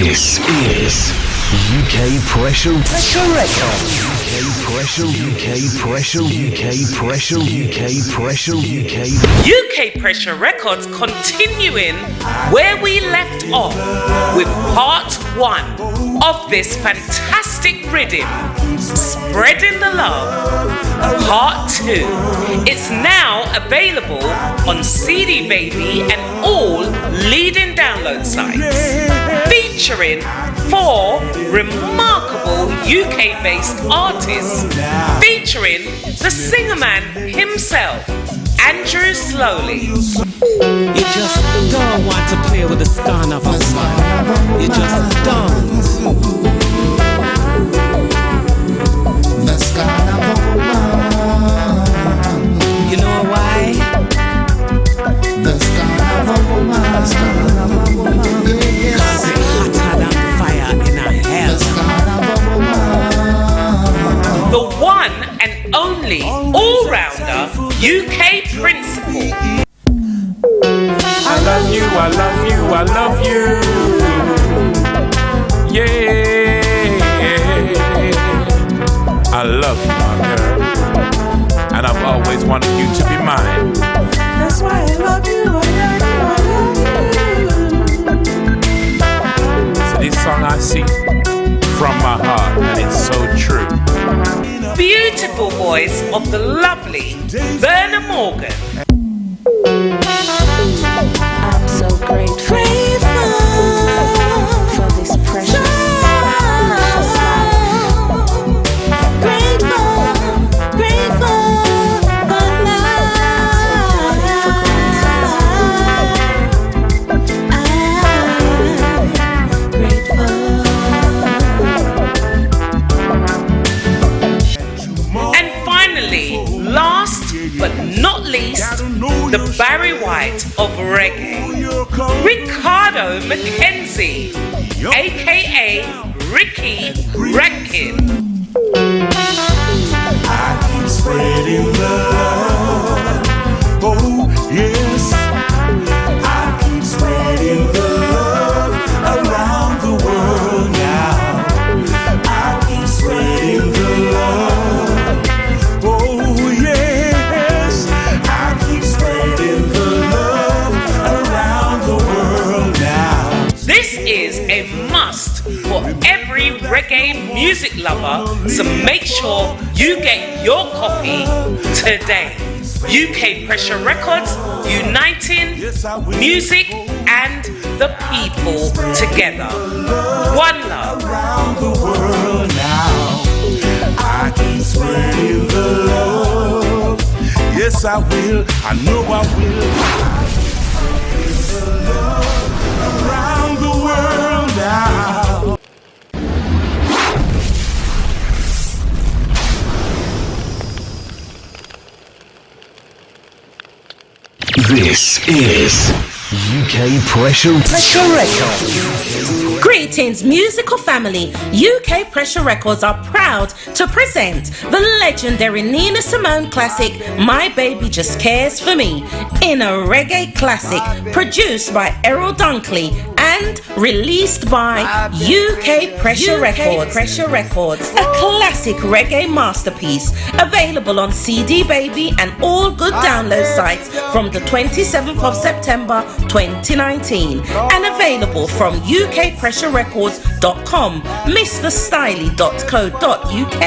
This is UK Pressure Records. UK Pressure Records continuing where we left off with part 1 of this fantastic rhythm, Spreading the Love. Part 2. It's now available on CD Baby and all leading download sites, featuring 4 remarkable UK-based artists, featuring the singer-man himself, Andrew Slowly. You just don't want to play with the scorn of a woman. You just don't. The scorn of a woman. You know why? The scorn of a woman. The scorn of a woman. Cause it's hotter than fire in a hell. The scorn of a woman. The one and only all-rounder UK principal. I love you, I love you, I love you. Yeah. I love you, my girl. And I've always wanted you to be mine. That's why I love you, I love you. So this song I sing from my heart, and it's so true. Beautiful voice of the lovely Verna Morgan. I'm so grateful for this precious life. Grateful for life. I'm grateful. And finally, last but not least, the Barry White of reggae, Ricardo McKenzie, aka Ricky Redkin. I keep spreading the love. Oh, yes. I keep spreading the love around the world now. I keep spreading the love. Oh, yes. I keep spreading the love around the world now. This is a must for every reggae music lover, so make sure you get your copy today. UK Pressure Records, uniting music and the people together. One love. Around the world now. I keep spreading the love. Yes, I will. I know I will. I keep spreading the love around the world now. This is UK Pressure Records. Greetings, musical family. UK Pressure Records are proud to present the legendary Nina Simone classic, My Baby Just Cares For Me, in a reggae classic produced by Errol Dunkley and released by UK Pressure Records. A classic reggae masterpiece available on CD Baby and all good download sites from the 27th of September 2019 and available from ukpressurerecords.com, mrstyley.co.uk,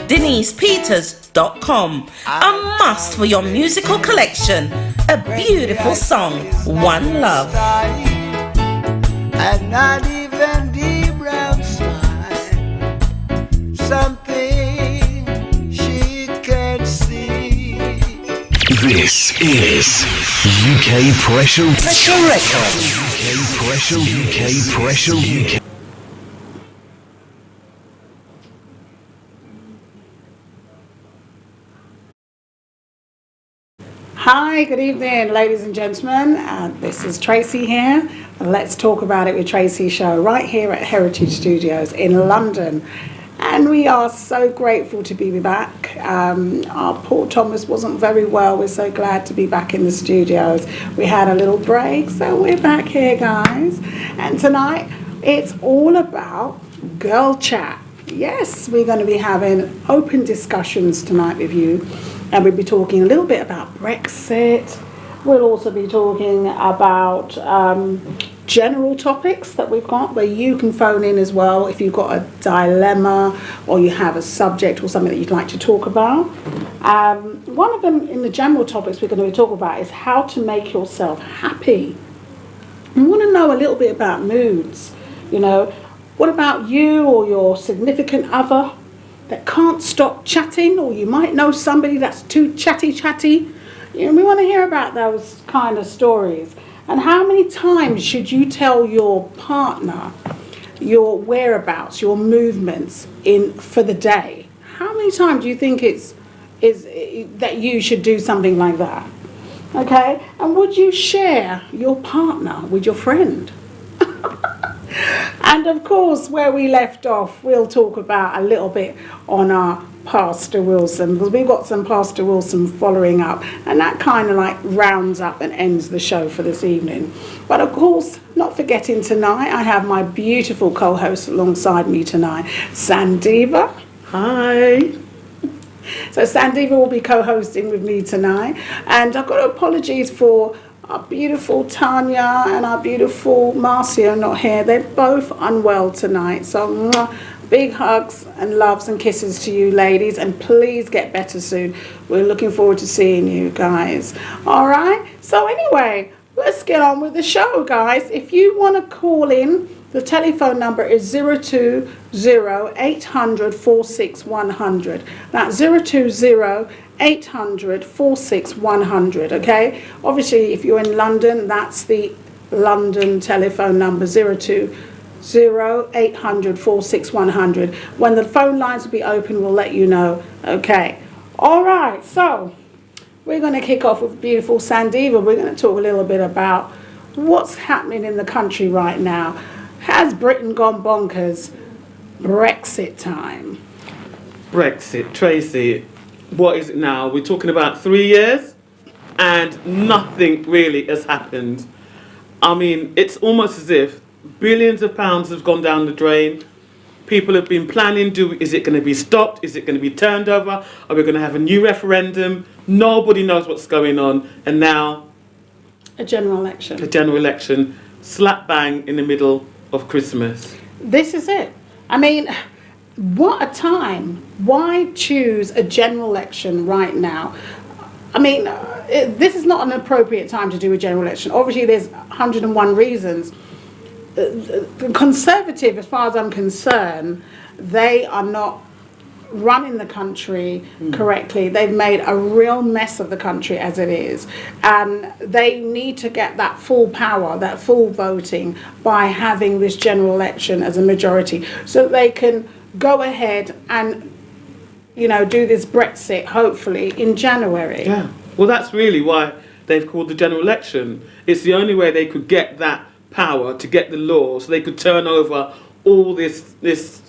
denisepeters.com. A must for your musical collection. A beautiful song, One Love. And not even the brown smile, something she can see. This is UK Pressure Records. UK Pressure. Hi, good evening, ladies and gentlemen. This is Tracey here. Let's Talk About It with Tracey show right here at Heritage Studios in London. And we are so grateful to be back. Our Paul Thomas wasn't very well. We're so glad to be back in the studios. We had a little break, so we're back here, guys. And tonight It's all about girl chat. Yes, we're going to be having open discussions tonight with you, and we'll be talking a little bit about Brexit. We'll also be talking about general topics that we've got where you can phone in as well if you've got a dilemma or you have a subject or something that you'd like to talk about. One of them in the general topics we're going to be talking about is how to make yourself happy. We want to know a little bit about moods. You know, what about you or your significant other that can't stop chatting, or you might know somebody that's too chatty. You know, we want to hear about those kind of stories. And how many times should you tell your partner your whereabouts, your movements for the day? How many times do you think is that you should do something like that? Okay? And would you share your partner with your friend? And of course, where we left off, we'll talk about a little bit on our Pastor Wilson, because we've got some Pastor Wilson following up, and that kind of like rounds up and ends the show for this evening. But of course, not forgetting tonight, I have my beautiful co-host alongside me tonight, Sandiva. Hi. So Sandiva will be co-hosting with me tonight, and I've got apologies for our beautiful Tanya and our beautiful Marcia not here. They're both unwell tonight, so big hugs and loves and kisses to you ladies, and please get better soon. We're looking forward to seeing you guys. All right, so anyway, let's get on with the show, guys. If you want to call in, the telephone number is 020 800 46100. That's 020 800 46100, okay? Obviously, if you're in London, that's the London telephone number, 020 800 46100. When the phone lines will be open, we'll let you know, okay? All right, so we're going to kick off with beautiful Sandiva. We're going to talk a little bit about what's happening in the country right now. Has Britain gone bonkers? Brexit time. Brexit, Tracey, what is it now? We're talking about 3 years and nothing really has happened. I mean, it's almost as if billions of pounds have gone down the drain. People have been planning, is it going to be stopped? Is it going to be turned over? Are we going to have a new referendum? Nobody knows what's going on. And now A general election. a general election, slap bang in the middle of Christmas. This is it. I mean, what a time. Why choose a general election right now? I mean, this is not an appropriate time to do a general election. Obviously, there's 101 reasons. The Conservative, as far as I'm concerned, they are not running the country correctly. They've made a real mess of the country as it is, and they need to get that full power, that full voting, by having this general election as a majority, so that they can go ahead and, you know, do this Brexit hopefully in January. Yeah, well, that's really why they've called the general election. It's the only way they could get that power to get the law, so they could turn over all this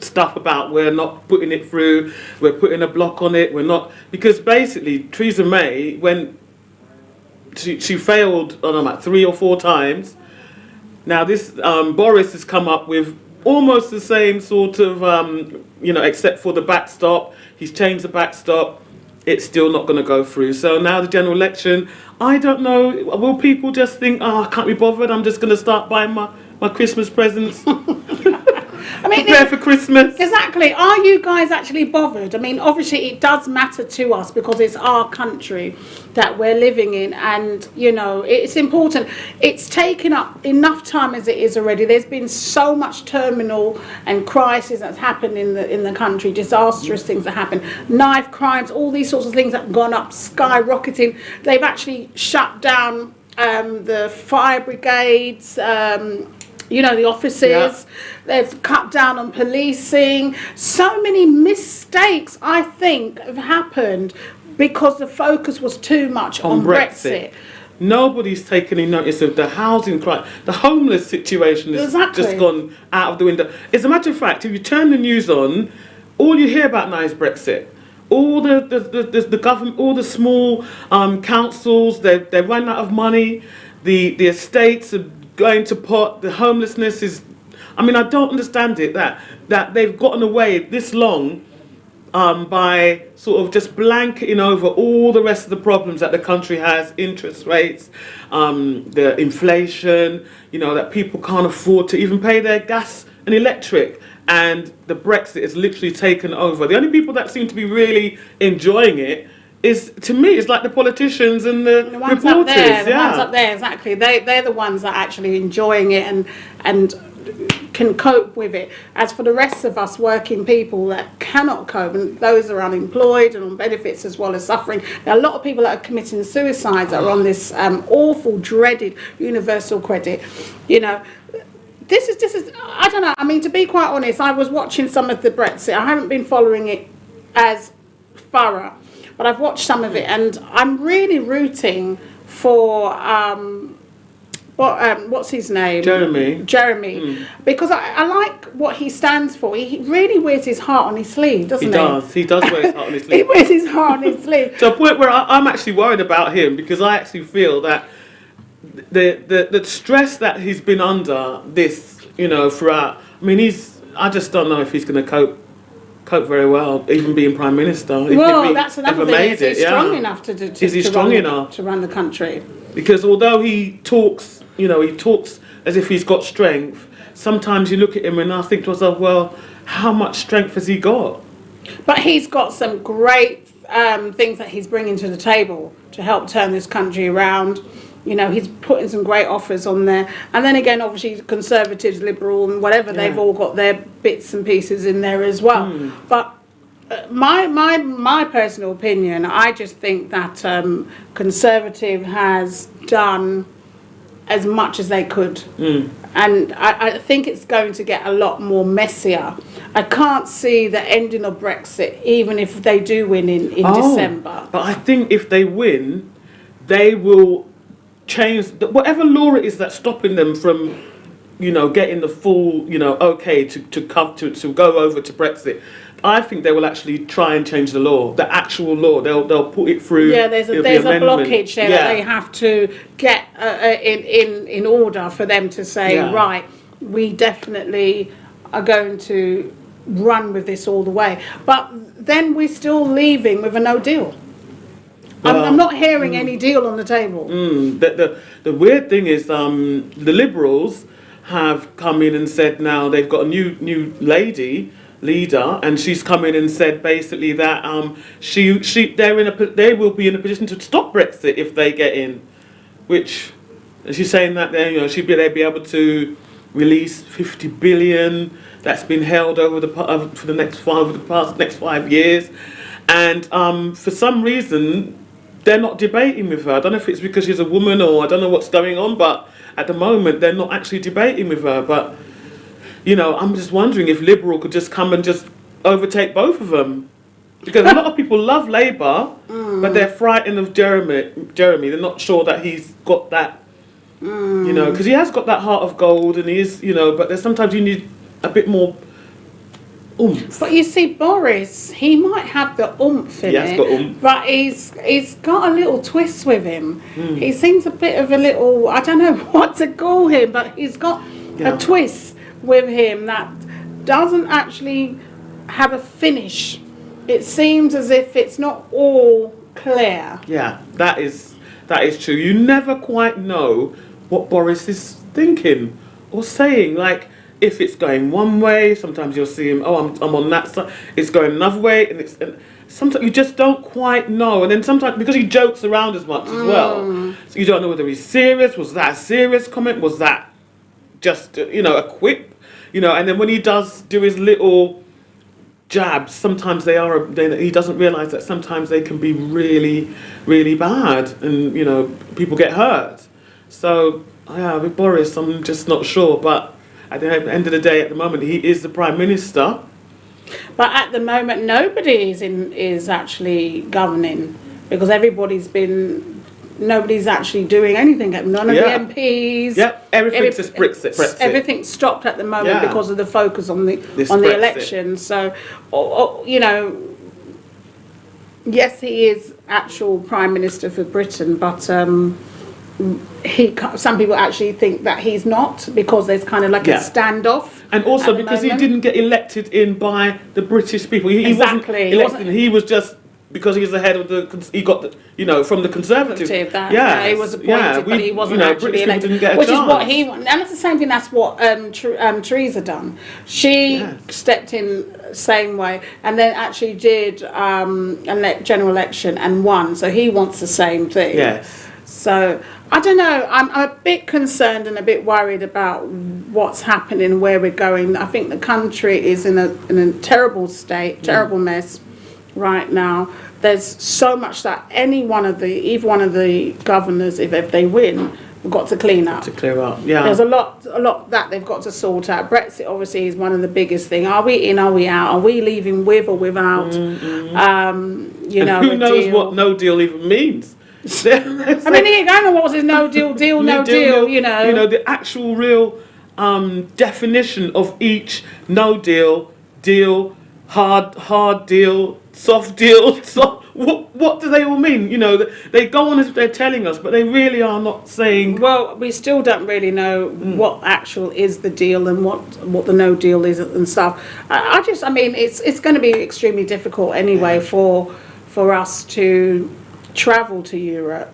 stuff about we're not putting it through, we're putting a block on it, we're not, because basically Theresa May, when she failed on about 3 or 4 times. Now this Boris has come up with almost the same sort of except for the backstop. He's changed the backstop. It's still not going to go through. So now the general election, I don't know, will people just think, I can't be bothered, I'm just going to start buying my Christmas presents? I mean, prepare for Christmas. Exactly. Are you guys actually bothered? I mean, obviously it does matter to us because it's our country that we're living in, and you know, it's important. It's taken up enough time as it is already. There's been so much turmoil and crisis that's happened in the country, disastrous things that happen, knife crimes, all these sorts of things that have gone up, skyrocketing. They've actually shut down the fire brigades, the offices. Yeah. They've cut down on policing. So many mistakes, I think, have happened because the focus was too much on Brexit. Nobody's taken any notice of the housing crisis. The homeless situation has just gone out of the window. As a matter of fact, if you turn the news on, all you hear about now is Brexit. All the government, all the small councils, they're running out of money. The estates are going to pot. The homelessness is I mean, I don't understand it that they've gotten away this long by sort of just blanketing over all the rest of the problems that the country has, interest rates, the inflation, that people can't afford to even pay their gas and electric. And the Brexit has literally taken over. The only people that seem to be really enjoying it is, to me, it's like the politicians and the ones reporters. up there, the ones up there, exactly. They're the ones that are actually enjoying it and can cope with it. As for the rest of us working people that cannot cope, and those are unemployed and on benefits as well as suffering, there are a lot of people that are committing suicides that are on this awful, dreaded universal credit. This is I don't know. I mean, to be quite honest, I was watching some of the Brexit. I haven't been following it as thorough, but I've watched some of it, and I'm really rooting for what's his name? Jeremy. Because I like what he stands for. He really wears his heart on his sleeve, doesn't he? He does wear his heart on his sleeve. He wears his heart on his sleeve. To a point where I'm actually worried about him, because I actually feel that the stress that he's been under throughout. I mean, I just don't know if he's going to cope very well, even being Prime Minister. Well, that's another thing. Is he strong enough to run the country? Because although he talks as if he's got strength, sometimes you look at him and I think to myself, well, how much strength has he got? But he's got some great things that he's bringing to the table to help turn this country around. He's putting some great offers on there. And then again, obviously, Conservatives, Liberal, and whatever, they've all got their bits and pieces in there as well. But my personal opinion, I just think that Conservative has done as much as they could. And I think it's going to get a lot more messier. I can't see the ending of Brexit, even if they do win in December. But I think if they win, they will change whatever law it is that's stopping them from, getting the full, okay to go over to Brexit. I think they will actually try and change the law, the actual law. They'll put it through. Yeah, there's a blockage there that they have to get in order for them to say, right, we definitely are going to run with this all the way. But then we're still leaving with a no deal. I'm not hearing any deal on the table. The weird thing is the Liberals have come in and said now they've got a new leader, and she's come in and said basically that they will be in a position to stop Brexit if they get in, which she's saying that they'd be able to release 50 billion that's been held over for the next 5 years, and for some reason they're not debating with her. I don't know if it's because she's a woman or I don't know what's going on, but at the moment they're not actually debating with her. But I'm just wondering if Liberal could just come and just overtake both of them, because a lot of people love Labour, but they're frightened of Jeremy. They're not sure that he's got that, because he has got that heart of gold, and he is, but there's sometimes you need a bit more oomph. But you see, Boris, he might have the oomph in it, got oomph. But he's got a little twist with him. He seems a bit of a little, I don't know what to call him, but he's got a twist with him that doesn't actually have a finish. It seems as if it's not all clear. Yeah, that is true. You never quite know what Boris is thinking or saying. Like, if it's going one way, sometimes you'll see him, I'm on that side, it's going another way, and sometimes you just don't quite know. And then sometimes, because he jokes around as much as well, so you don't know whether he's serious. Was that a serious comment? Was that just, a quip? And then when he does do his little jabs, sometimes he doesn't realise that sometimes they can be really, really bad, and, people get hurt. So, with Boris, I'm just not sure, but at the end of the day, at the moment, he is the Prime Minister. But at the moment, nobody is actually governing, because nobody's actually doing anything. None of the MPs. Yep, everything's just Brexit. Everything's stopped at the moment because of the focus on the election. So, yes, he is actual Prime Minister for Britain, but some people actually think that he's not, because there's kind of like a standoff. And also at the because he moment. didn't get elected in by the British people. He Exactly. wasn't elected. He was just because he was the head of he got from the Conservative. He was appointed, but he wasn't actually British elected. didn't get a which chance. is what he wanted. And it's the same thing. That's what Theresa done. She stepped in same way, and then actually did general election and won. So he wants the same thing. Yes. So I don't know. I'm a bit concerned and a bit worried about what's happening, where we're going. I think the country is in a terrible state, terrible mess right now. There's so much that either one of the governors, if they win, have got to clean up. To clear up, yeah. There's a lot that they've got to sort out. Brexit obviously is one of the biggest things. Are we in? Are we out? Are we leaving with or without? Who knows deal? what no deal even means? I mean, I don't know what was his no deal, no deal. You know, the actual real definition of each no deal, hard deal, soft deal. What do they all mean? They go on as if they're telling us, but they really are not saying. Well, we still don't really know what actual is the deal and what the no deal is and stuff. I mean, it's going to be extremely difficult anyway for us to travel to Europe.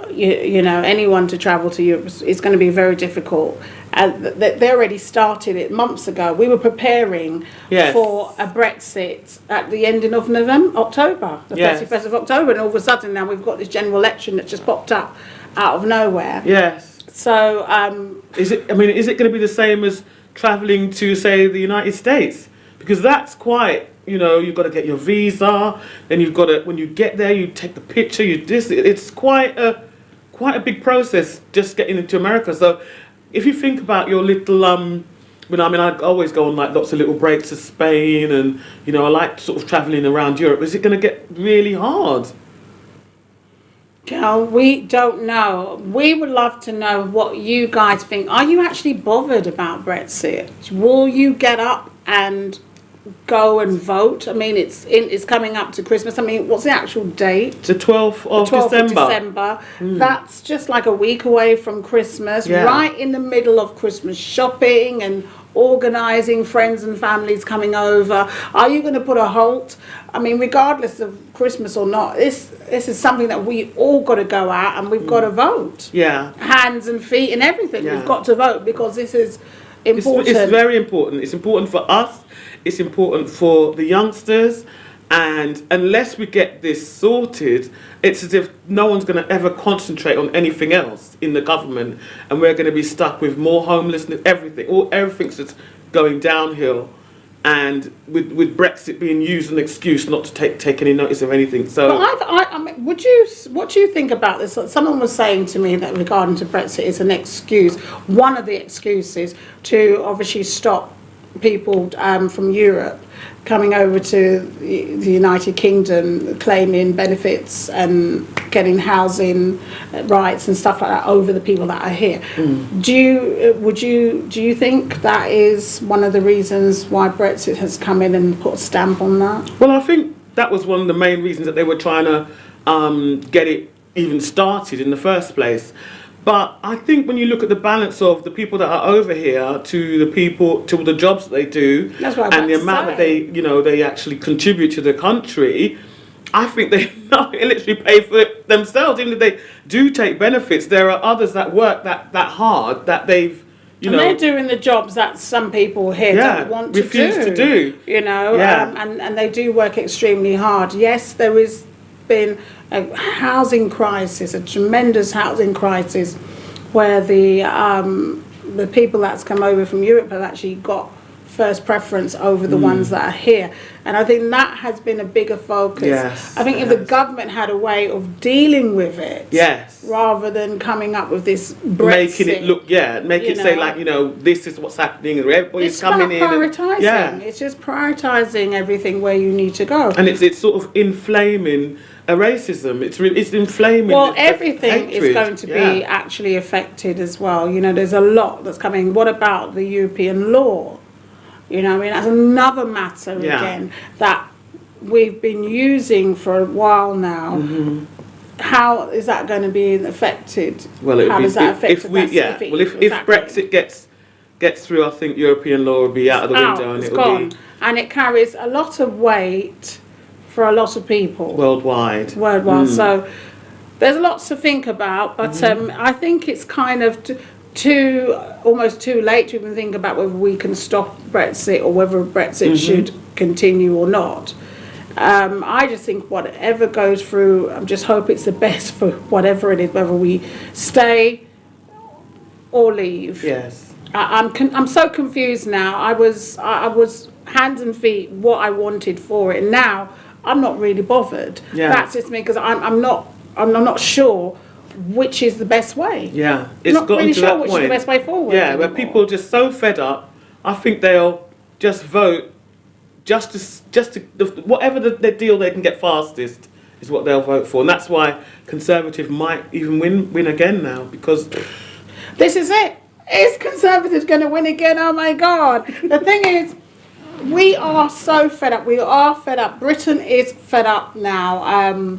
Anyone to travel to Europe is going to be very difficult. They already started it months ago. We were preparing for a Brexit at the ending of October, the 31st of October, and all of a sudden now we've got this general election that just popped up out of nowhere. Yes. So, is it going to be the same as travelling to, say, the United States? Because that's quite. You've got to get your visa, then you've got to, when you get there, you take the picture, it's quite a big process just getting into America. So if you think about your little, I always go on like lots of little breaks to Spain and, I like sort of travelling around Europe. Is it going to get really hard? We don't know. We would love to know what you guys think. Are you actually bothered about Brexit? Will you get up and go and vote? I mean, it's coming up to Christmas. I mean, what's the actual date? The 12th of December. That's just like a week away from Christmas, right in the middle of Christmas shopping and organising, friends and families coming over. Are you going to put a halt? I mean, regardless of Christmas or not, this is something that we all got to go out and we've got to vote. Yeah. Hands and feet and everything. We've got to vote because this is important. It's very important. It's important for us. It's important for the youngsters, and unless we get this sorted, it's as if no one's going to ever concentrate on anything else in the government, and we're going to be stuck with more homelessness, everything's just going downhill, and with Brexit being used as an excuse not to take any notice of anything. So, I mean, what do you think about this? Someone was saying to me that regarding to Brexit is an excuse, one of the excuses to obviously stop people from Europe coming over to the United Kingdom, claiming benefits and getting housing rights and stuff like that over the people that are here. Do you think that is one of the reasons why Brexit has come in and put a stamp on that? Well, I think that was one of the main reasons that they were trying to get it even started in the first place. But I think when you look at the balance of the people that are over here to the people, to the jobs that they do, and the amount that they actually contribute to the country, I think they literally pay for it themselves. Even if they do take benefits, there are others that work that hard that they've, and they're doing the jobs that some people here don't want to refuse to do. And they do work extremely hard. Yes, there has been a housing crisis, a tremendous housing crisis, where the people that's come over from Europe have actually got first preference over the ones that are here. And I think that has been a bigger focus. Yes, I think if the government had a way of dealing with it, rather than coming up with this Brexit, making it look, say like, this is what's happening and everybody's coming in. It's just prioritising everything where you need to go. And it's sort of inflaming a racism. It's inflaming. Well, everything is going to be actually affected as well. There's a lot that's coming. What about the European law? That's another matter again that we've been using for a while now how is that going to be affected? Well, it how would does be that affect? if Brexit gets through, I think European law will be out of the window, and it's it'll gone, be and it carries a lot of weight for a lot of people worldwide. So there's lots to think about, but I think it's kind of almost too late to even think about whether we can stop Brexit or whether Brexit should continue or not. I just think whatever goes through, I just hope it's the best for whatever it is, whether we stay or leave. Yes. I'm so confused now. I was hands and feet what I wanted for it, and now I'm not really bothered. Yeah. That's just me, because I'm not sure which is the best way. Yeah, it's not gotten really to sure that which point. is the best way forward. Yeah, where anymore. people are just so fed up. I think they'll just vote just to whatever the deal they can get fastest is what they'll vote for, and that's why Conservative might even win again now, because this is it. Is Conservatives going to win again? Oh my God! The thing is, we are so fed up. We are fed up. Britain is fed up now.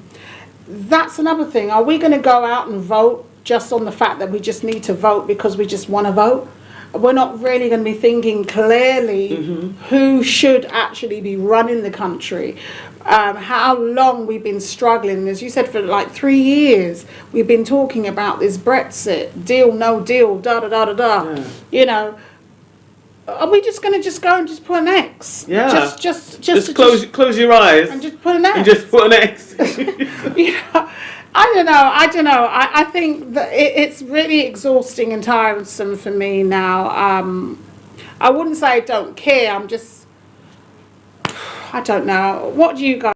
That's another thing. Are we going to go out and vote just on the fact that we just need to vote because we just want to vote? We're not really going to be thinking clearly who should actually be running the country. How long we've been struggling. As you said, for like 3 years, we've been talking about this Brexit, deal, no deal, da-da-da-da-da. Yeah. You know, are we just going to go and just put an X? Yeah. Just close your eyes and just put an X. and just put an X. You know, I don't know. I think that it's really exhausting and tiresome for me now. I wouldn't say I don't care. I don't know. What do you guys